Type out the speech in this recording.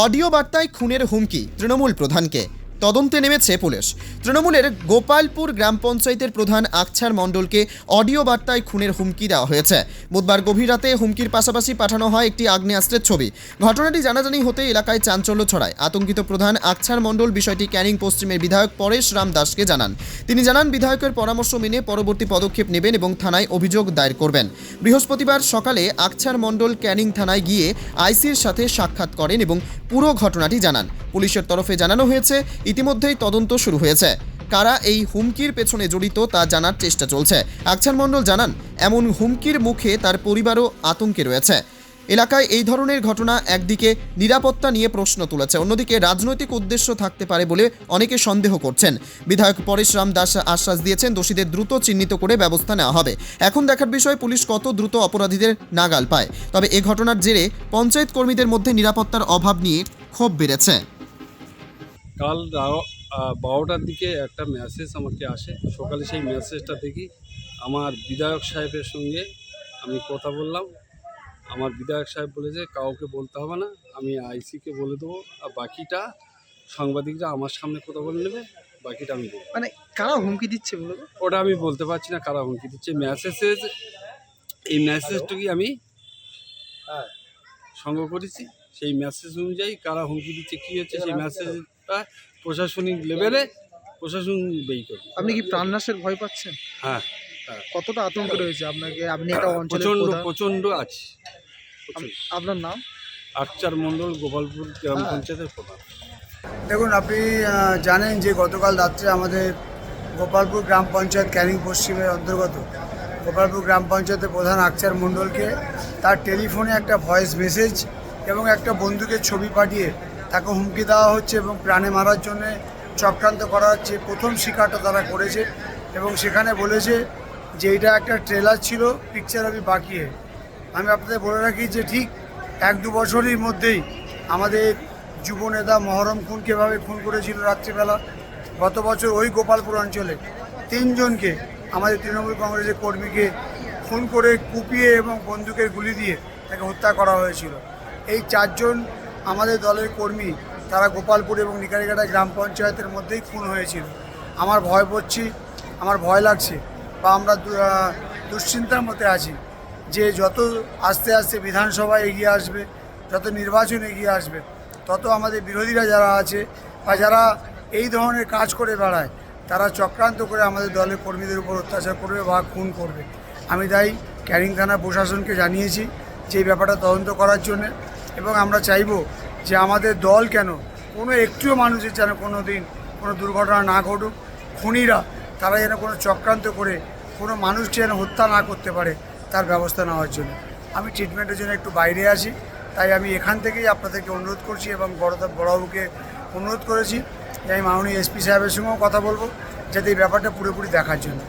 Audio বার্তায় খুনের হুমকি তৃণমূল প্রধানকে, তদন্তে নেমেছে পুলিশ। তৃণমূলের গোপালপুর গ্রাম পঞ্চায়েতের প্রধান আকছার মণ্ডলকে অডিও বার্তায় খুনের হুমকি দেওয়া হয়েছে। বুধবার গভীর রাতে হুমকির পাশাপাশি পাঠানো হয় একটি আগ্নেয়াস্ত্রের ছবি। ঘটনাটি জানাজানি হতে এলাকায় চাঞ্চল্য ছড়ায়। আতঙ্কিত প্রধান আকছার মণ্ডল বিষয়টি ক্যানিং পশ্চিমের বিধায়ক পরেশ রাম দাসকে জানান। তিনি জানান, বিধায়কের পরামর্শ মেনে পরবর্তী পদক্ষেপ নেবেন এবং থানায় অভিযোগ দায়ের করবেন। বৃহস্পতিবার সকালে আকছার মণ্ডল ক্যানিং থানায় গিয়ে আইসির সাথে সাক্ষাৎ করেন এবং পুরো ঘটনাটি জানান। পুলিশের তরফে জানানো হয়েছে, ইতিমধ্যেই তদন্ত শুরু হয়েছে। কারা এই হুমকির পেছনে জড়িত তা জানার চেষ্টা চলছে। আকছার মণ্ডল জানান, এমন হুমকির মুখে তার পরিবারও আতঙ্কে রয়েছে। এলাকায় এই ধরনের ঘটনা একদিকে নিরাপত্তা নিয়ে প্রশ্ন তুলেছে, অন্যদিকে রাজনৈতিক উদ্দেশ্য থাকতে পারে বলে অনেকে সন্দেহ করছেন। বিধায়ক পরেশ রাম দাস আশ্বাস দিয়েছেন, দোষীদের দ্রুত চিহ্নিত করে ব্যবস্থা নেওয়া হবে। এখন দেখার বিষয় পুলিশ কত দ্রুত অপরাধীদের নাগাল পায়। তবে এ ঘটনার জেরে পঞ্চায়েত কর্মীদের মধ্যে নিরাপত্তার অভাব নিয়ে ক্ষোভ বেড়েছে। কাল 12টার দিকে একটা মেসেজ আমাকে আসে। সকালে সেই মেসেজটা দেখি। আমার বিধায়ক সাহেবের সঙ্গে আমি কথা বললাম। আমার বিধায়ক সাহেব বলেছে কাউকে বলতে হবে না, আমি আইসিকে বলে দেবো, আর বাকিটা সাংবাদিকরা আমার সামনে কথা বলে নেবে, বাকিটা আমি দেবো। মানে কারা হুমকি দিচ্ছে বলো তো? ওটা আমি বলতে পারছি না কারা হুমকি দিচ্ছে। এই মেসেজটুকুই আমি সংগ্রহ করেছি। সেই মেসেজ অনুযায়ী কারা হুমকি দিচ্ছে, কী হচ্ছে, সেই মেসেজটা প্রশাসনিক লেভেলে প্রশাসন বেই করবে। আপনি কি প্রাণনাশের ভয় পাচ্ছেন? হ্যাঁ, কতটা আতঙ্ক রয়েছে আপনাকে? আপনি একটা অঞ্চলের প্রধান। প্রচণ্ড আছে। আপনার নাম? আকছার মণ্ডল, গোপালপুর গ্রাম পঞ্চায়েতের প্রধান। দেখুন, আপনি জানেন যে গতকাল রাত্রে আমাদের গোপালপুর গ্রাম পঞ্চায়েত ক্যানিং পশ্চিমের অন্তর্গত গোপালপুর গ্রাম পঞ্চায়েতের প্রধান আকছার মণ্ডলকে তার টেলিফোনে একটা ভয়েস মেসেজ এবং একটা বন্দুকের ছবি পাঠিয়ে তাকে হুমকি দেওয়া হচ্ছে এবং প্রাণে মারার জন্য চক্রান্ত করা হচ্ছে। প্রথম শিকারটা তারা করেছে এবং সেখানে বলেছে যে এটা একটা ট্রেলার ছিল, পিকচার আমি বাকি। আমি আপনাদের বলে রাখি যে ঠিক 1-2 বছরের মধ্যেই আমাদের যুব নেতা মহরম খুনকে এভাবে খুন করেছিল রাত্রিবেলা। গত বছর ওই গোপালপুর অঞ্চলে 3 জনকে আমাদের তৃণমূল কংগ্রেসের কর্মীকে খুন করে কুপিয়ে এবং বন্দুকের গুলি দিয়ে তাকে হত্যা করা হয়েছিল। এই 4 জন আমাদের দলের কর্মী, তারা গোপালপুর এবং নিকারিঘাটা গ্রাম পঞ্চায়েতের মধ্যেই খুন হয়েছিল। আমার ভয় লাগছে বা আমরা দুশ্চিন্তার মধ্যে আছি যে যত আস্তে আস্তে বিধানসভা এগিয়ে আসবে, যত নির্বাচন এগিয়ে আসবে, তত আমাদের বিরোধীরা যারা আছে বা যারা এই ধরনের কাজ করে বেড়ায়, তারা চক্রান্ত করে আমাদের দলের কর্মীদের উপর অত্যাচার করবে বা খুন করবে। আমি তাই ক্যানিং থানা প্রশাসনকে জানিয়েছি যে এই ব্যাপারটা তদন্ত করার জন্য, এবং আমরা চাইব যে আমাদের দল কেন কোনো একটিও মানুষের যেন কোনো দিন কোনো দুর্ঘটনা না ঘটুক। খুনিরা তারা যেন কোনো চক্রান্ত করে কোনো মানুষকে যেন হত্যা না করতে পারে, তার ব্যবস্থা নেওয়ার জন্য। আমি ট্রিটমেন্টের জন্য একটু বাইরে আছি, তাই আমি এখান থেকেই আপনাদেরকে অনুরোধ করছি এবং বড়বাবুকে অনুরোধ করেছি যে আমি মাননীয় এসপি সাহেবের সঙ্গেও কথা বলবো যাতে এই ব্যাপারটা পুরোপুরি দেখার জন্য।